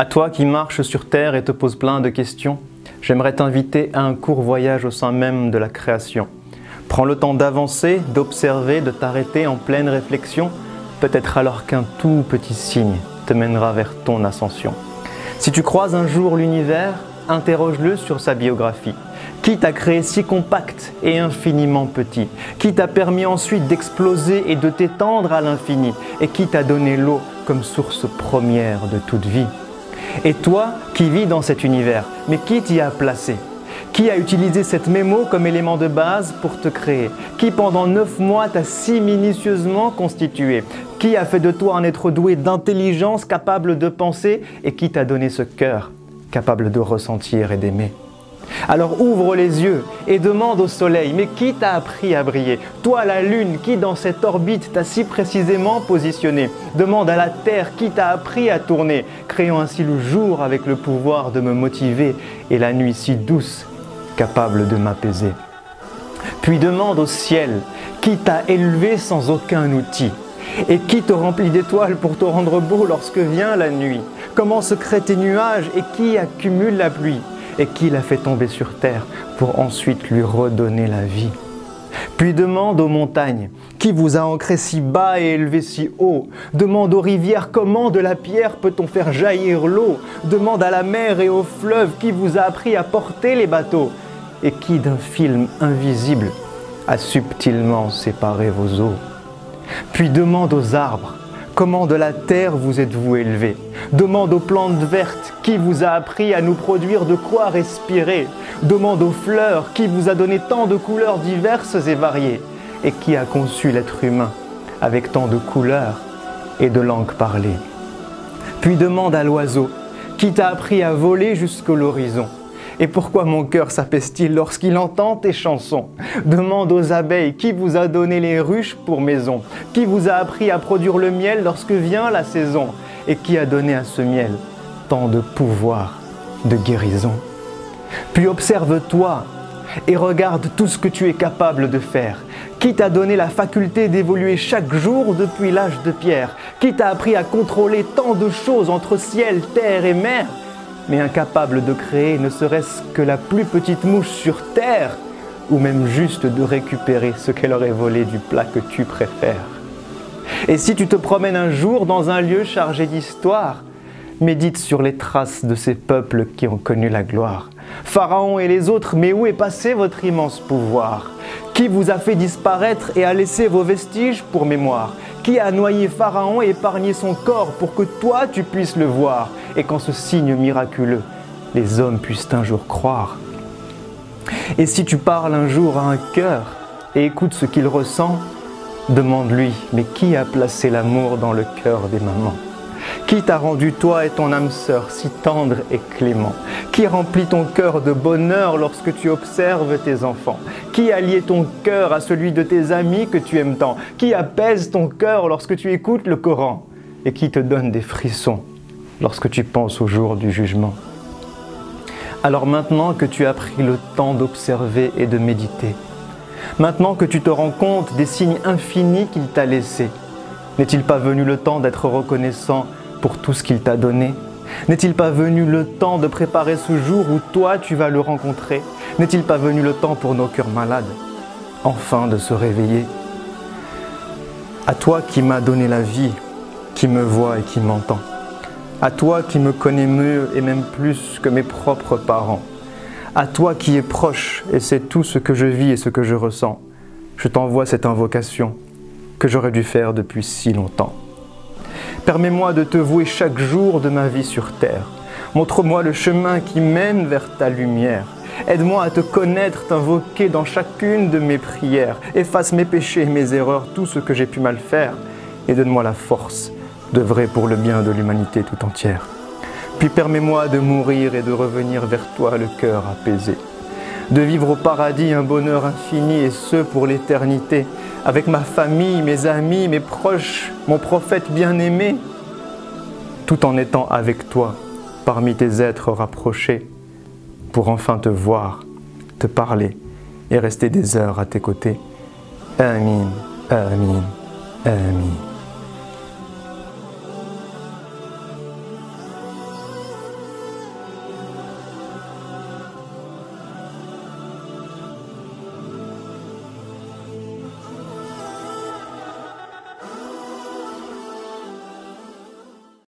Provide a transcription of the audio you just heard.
À toi qui marches sur terre et te poses plein de questions, j'aimerais t'inviter à un court voyage au sein même de la création. Prends le temps d'avancer, d'observer, de t'arrêter en pleine réflexion, peut-être alors qu'un tout petit signe te mènera vers ton ascension. Si tu croises un jour l'univers, interroge-le sur sa biographie. Qui t'a créé si compact et infiniment petit? Qui t'a permis ensuite d'exploser et de t'étendre à l'infini? Et qui t'a donné l'eau comme source première de toute vie? Et toi qui vis dans cet univers, mais qui t'y a placé? Qui a utilisé cette mémo comme élément de base pour te créer? Qui pendant 9 mois t'a si minutieusement constitué? Qui a fait de toi un être doué d'intelligence capable de penser et qui t'a donné ce cœur capable de ressentir et d'aimer? Alors ouvre les yeux et demande au soleil, mais qui t'a appris à briller? Toi la lune, qui dans cette orbite t'a si précisément positionné? Demande à la terre, qui t'a appris à tourner, créant ainsi le jour avec le pouvoir de me motiver et la nuit si douce, capable de m'apaiser. Puis demande au ciel, qui t'a élevé sans aucun outil? Et qui te remplit d'étoiles pour te rendre beau lorsque vient la nuit? Comment se créent tes nuages et qui accumule la pluie? Et qui l'a fait tomber sur terre pour ensuite lui redonner la vie? Puis demande aux montagnes, qui vous a ancré si bas et élevé si haut? Demande aux rivières, comment de la pierre peut-on faire jaillir l'eau? Demande à la mer et aux fleuves, qui vous a appris à porter les bateaux? Et qui d'un film invisible a subtilement séparé vos eaux? Puis demande aux arbres, comment de la terre vous êtes-vous élevé? Demande aux plantes vertes, qui vous a appris à nous produire de quoi respirer? Demande aux fleurs, qui vous a donné tant de couleurs diverses et variées? Et qui a conçu l'être humain avec tant de couleurs et de langues parlées? Puis demande à l'oiseau, qui t'a appris à voler jusqu'à l'horizon? Et pourquoi mon cœur s'apaise-t-il lorsqu'il entend tes chansons? Demande aux abeilles, qui vous a donné les ruches pour maison? Qui vous a appris à produire le miel lorsque vient la saison? Et qui a donné à ce miel tant de pouvoir, de guérison? Puis observe-toi et regarde tout ce que tu es capable de faire. Qui t'a donné la faculté d'évoluer chaque jour depuis l'âge de pierre? Qui t'a appris à contrôler tant de choses entre ciel, terre et mer? Mais incapable de créer ne serait-ce que la plus petite mouche sur terre, ou même juste de récupérer ce qu'elle aurait volé du plat que tu préfères. Et si tu te promènes un jour dans un lieu chargé d'histoire, médite sur les traces de ces peuples qui ont connu la gloire. Pharaon et les autres, mais où est passé votre immense pouvoir? Qui vous a fait disparaître et a laissé vos vestiges pour mémoire? Qui a noyé Pharaon et épargné son corps pour que toi tu puisses le voir? Et qu'en ce signe miraculeux, les hommes puissent un jour croire. Et si tu parles un jour à un cœur et écoutes ce qu'il ressent, demande-lui, mais qui a placé l'amour dans le cœur des mamans? Qui t'a rendu toi et ton âme sœur si tendre et clément? Qui remplit ton cœur de bonheur lorsque tu observes tes enfants? Qui a lié ton cœur à celui de tes amis que tu aimes tant? Qui apaise ton cœur lorsque tu écoutes le Coran? Et qui te donne des frissons lorsque tu penses au jour du jugement? Alors maintenant que tu as pris le temps d'observer et de méditer, maintenant que tu te rends compte des signes infinis qu'il t'a laissés, n'est-il pas venu le temps d'être reconnaissant pour tout ce qu'il t'a donné? N'est-il pas venu le temps de préparer ce jour où toi tu vas le rencontrer? N'est-il pas venu le temps pour nos cœurs malades, enfin de se réveiller? À toi qui m'as donné la vie, qui me vois et qui m'entend, à toi qui me connais mieux et même plus que mes propres parents, à toi qui es proche et sais tout ce que je vis et ce que je ressens, je t'envoie cette invocation que j'aurais dû faire depuis si longtemps. Permets-moi de te vouer chaque jour de ma vie sur terre. Montre-moi le chemin qui mène vers ta lumière. Aide-moi à te connaître, t'invoquer dans chacune de mes prières. Efface mes péchés et mes erreurs, tout ce que j'ai pu mal faire, et donne-moi la force d'œuvrer pour le bien de l'humanité tout entière. Puis permets-moi de mourir et de revenir vers toi le cœur apaisé. De vivre au paradis un bonheur infini et ce pour l'éternité, avec ma famille, mes amis, mes proches, mon prophète bien-aimé, tout en étant avec toi, parmi tes êtres rapprochés, pour enfin te voir, te parler et rester des heures à tes côtés. Amin, amin, amin.